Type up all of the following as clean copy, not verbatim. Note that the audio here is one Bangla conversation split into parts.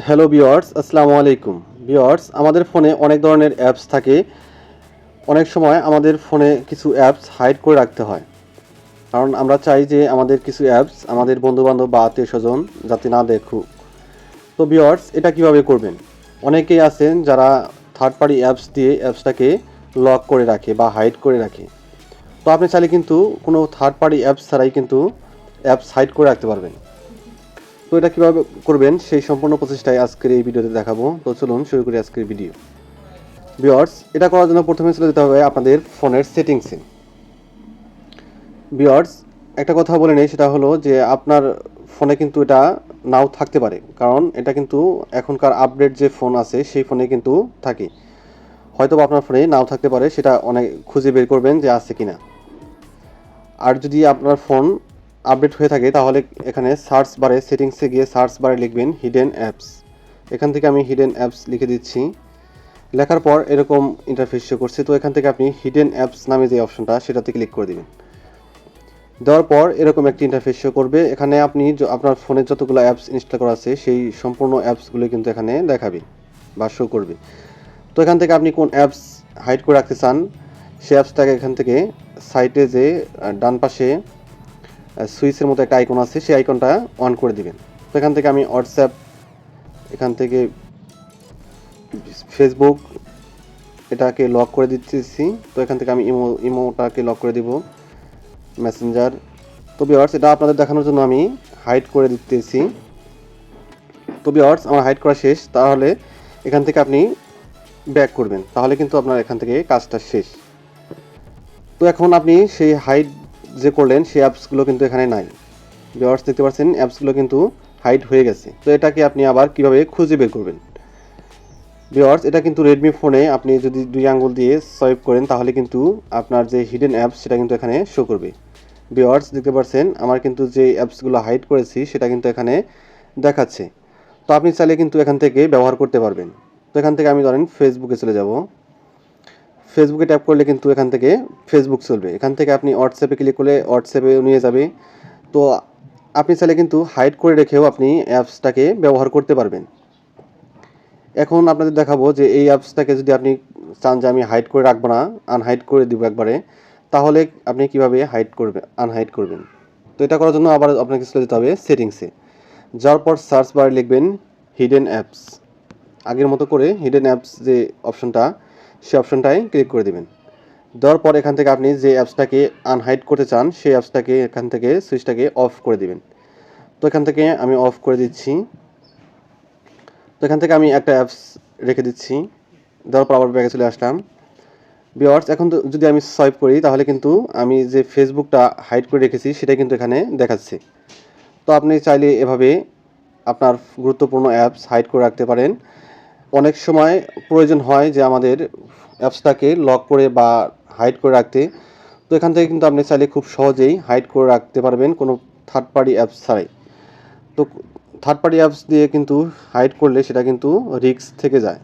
হ্যালো ভিউয়ার্স, আসসালামু আলাইকুম। ভিউয়ার্স, আমাদের ফোনে অনেক ধরনের অ্যাপস থাকে। অনেক সময় আমাদের ফোনে কিছু অ্যাপস হাইড করে রাখতে হয়, কারণ আমরা চাই যে আমাদের কিছু অ্যাপস আমাদের বন্ধুবান্ধব বা আত্মীয়স্বজন যাতে না দেখুক। তো ভিউয়ার্স, এটা কিভাবে করবেন? অনেকেই আছেন যারা থার্ড পার্টি অ্যাপস দিয়ে অ্যাপসটাকে লক করে রাখে বা হাইড করে রাখে। তো আপনি চাইলে কিন্তু কোনো থার্ড পার্টি অ্যাপস ছাড়াই কিন্তু অ্যাপস হাইড করে রাখতে পারবেন। তো এটা কীভাবে করবেন সেই সম্পূর্ণ প্রচেষ্টায় আজকের এই ভিডিওতে দেখাবো। তো চলুন শুরু করি আজকের ভিডিও। ভিউয়ার্স, এটা করার জন্য প্রথমে চলে যেতে হবে আপনাদের ফোনের সেটিংসে। ভিউয়ার্স, একটা কথা বলে নেই, সেটা হলো যে আপনার ফোনে কিন্তু এটা নাও থাকতে পারে, কারণ এটা কিন্তু এখনকার আপডেট যে ফোন আছে সেই ফোনে কিন্তু থাকে। হয়তো আপনার ফোনে নাও থাকতে পারে, সেটা অনেক খুঁজে বের করবেন যে আছে কিনা। আর যদি আপনার ফোন আপডেট হয়ে থাকে তাহলে এখানে সার্চ বারে, সেটিংসে গিয়ে সার্চ বারে লিখবেন হিডেন অ্যাপস। এখান থেকে আমি হিডেন অ্যাপস লিখে দিচ্ছি। লেখার পর এরকম ইন্টারফেস শো করছে। তো এখান থেকে আপনি হিডেন অ্যাপস নামে যে অপশনটা সেটাতে ক্লিক করে দিবেন। দেওয়ার পর এরকম একটি ইন্টারফেস শো করবে। এখানে আপনি আপনার ফোনে যতগুলো অ্যাপস ইনস্টল করা আছে সেই সম্পূর্ণ অ্যাপসগুলো কিন্তু এখানে দেখাবে বা শো করবে। তো এখান থেকে আপনি কোন অ্যাপস হাইড করে রাখতে চান সেই অ্যাপসটাকে এখান থেকে সাইটে যে ডান পাশে সুইচের মতো একটা আইকন আছে সেই আইকনটা অন করে দিবেন। তো এখান থেকে আমি হোয়াটসঅ্যাপ, এখান থেকে ফেসবুক এটাকে লক করে দিচ্ছি। তো এখান থেকে আমি ইমোটাকে লক করে দিব, মেসেঞ্জার। তো ভিউয়ার্স, এটা আপনাদের দেখানোর জন্য আমি হাইড করে দিতেছি। তো ভিউয়ার্স, আমার হাইড করা শেষ। তাহলে এখান থেকে আপনি ব্যাক করবেন, তাহলে কিন্তু আপনার এখান থেকে কাজটা শেষ। তো এখন আপনি সেই হাইড যে করলেন সেই অ্যাপসগুলো কিন্তু এখানে নাই। ভিউয়ার্স, দেখতে পাচ্ছেন অ্যাপসগুলো কিন্তু হাইড হয়ে গেছে। তো এটাকে আপনি আবার কিভাবে খুঁজে বের করবেন? ভিউয়ার্স, এটা কিন্তু রেডমি ফোনে আপনি যদি 2 আঙ্গুল দিয়ে সোয়াইপ করেন তাহলে কিন্তু আপনার যে হিডেন অ্যাপস সেটা কিন্তু এখানে শো করবে। ভিউয়ার্স, দেখতে পাচ্ছেন আমার কিন্তু যে অ্যাপসগুলো হাইড করেছি সেটা কিন্তু এখানে দেখাচ্ছে। তো আপনি চাইলে কিন্তু এখান থেকে ব্যবহার করতে পারবেন। তো এখান থেকে আমি ধরেন ফেসবুকে চলে যাব। ফেসবুকে ট্যাপ করলে কিন্তু এখান থেকে ফেসবুক চলবে। এখান থেকে আপনি হোয়াটসঅ্যাপে ক্লিক করলে হোয়াটসঅ্যাপে নিয়ে যাবে। তো আপনি চাইলে কিন্তু হাইড করে রেখেও আপনি অ্যাপসটাকে ব্যবহার করতে পারবেন। এখন আপনাদের দেখাবো যে এই অ্যাপসটাকে যদি আপনি চান যে আমি হাইড করে রাখবো না, আনহাইড করে দিব একবারে, তাহলে আপনি কিভাবে হাইড করবেন, আনহাইড করবেন? তো এটা করার জন্য আবার আপনাকে চলে যেতে হবে সেটিংসে। যাওয়ার পর সার্চ বারে লিখবেন হিডেন অ্যাপস। আগের মতো করে হিডেন অ্যাপস যে অপশনটা সেই অপশনটায় ক্লিক করে দেবেন। দেওয়ার পর এখান থেকে আপনি যে অ্যাপসটাকে আনহাইড করতে চান সেই অ্যাপসটাকে এখান থেকে সুইচটাকে অফ করে দিবেন। তো এখান থেকে আমি অফ করে দিচ্ছি। তো এখান থেকে আমি একটা অ্যাপস রেখে দিচ্ছি। দেওয়ার পর আবার ব্যাগে চলে আসলাম। ভিউয়ার্স, এখন তো যদি আমি সোয়াইপ করি তাহলে কিন্তু আমি যে ফেসবুকটা হাইড করে রেখেছি সেটা কিন্তু এখানে দেখাচ্ছে। তো আপনি চাইলে এভাবে আপনার গুরুত্বপূর্ণ অ্যাপস হাইড করে রাখতে পারেন। অনেক সময় প্রয়োজন হয় যে আমাদের অ্যাপসটাকে লক করে বা হাইড করে রাখতে। তো এখান থেকে কিন্তু আপনি চাইলে খুব সহজেই হাইড করে রাখতে পারবেন কোনো থার্ড পার্টি অ্যাপস ছাড়াই। তো থার্ড পার্টি অ্যাপস দিয়ে কিন্তু হাইড করলে সেটা কিন্তু রিস্ক থেকে যায়।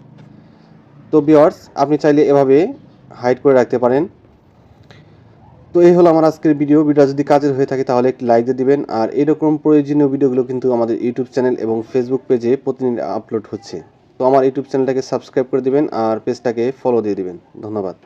তো ভিউয়ার্স, আপনি চাইলে এভাবে হাইড করে রাখতে পারেন। তো এই হলো আমার আজকের ভিডিওটা যদি কাজের হয়ে থাকে তাহলে একটি লাইক দিয়ে দিবেন। আর এরকম প্রয়োজনীয় ভিডিওগুলো কিন্তু আমাদের ইউটিউব চ্যানেল এবং ফেসবুক পেজে প্রতিদিন আপলোড হচ্ছে। তো আমার ইউটিউব চ্যানেলটাকে সাবস্ক্রাইব করে দিবেন আর পেজটাকে ফলো দিয়ে দিবেন। ধন্যবাদ।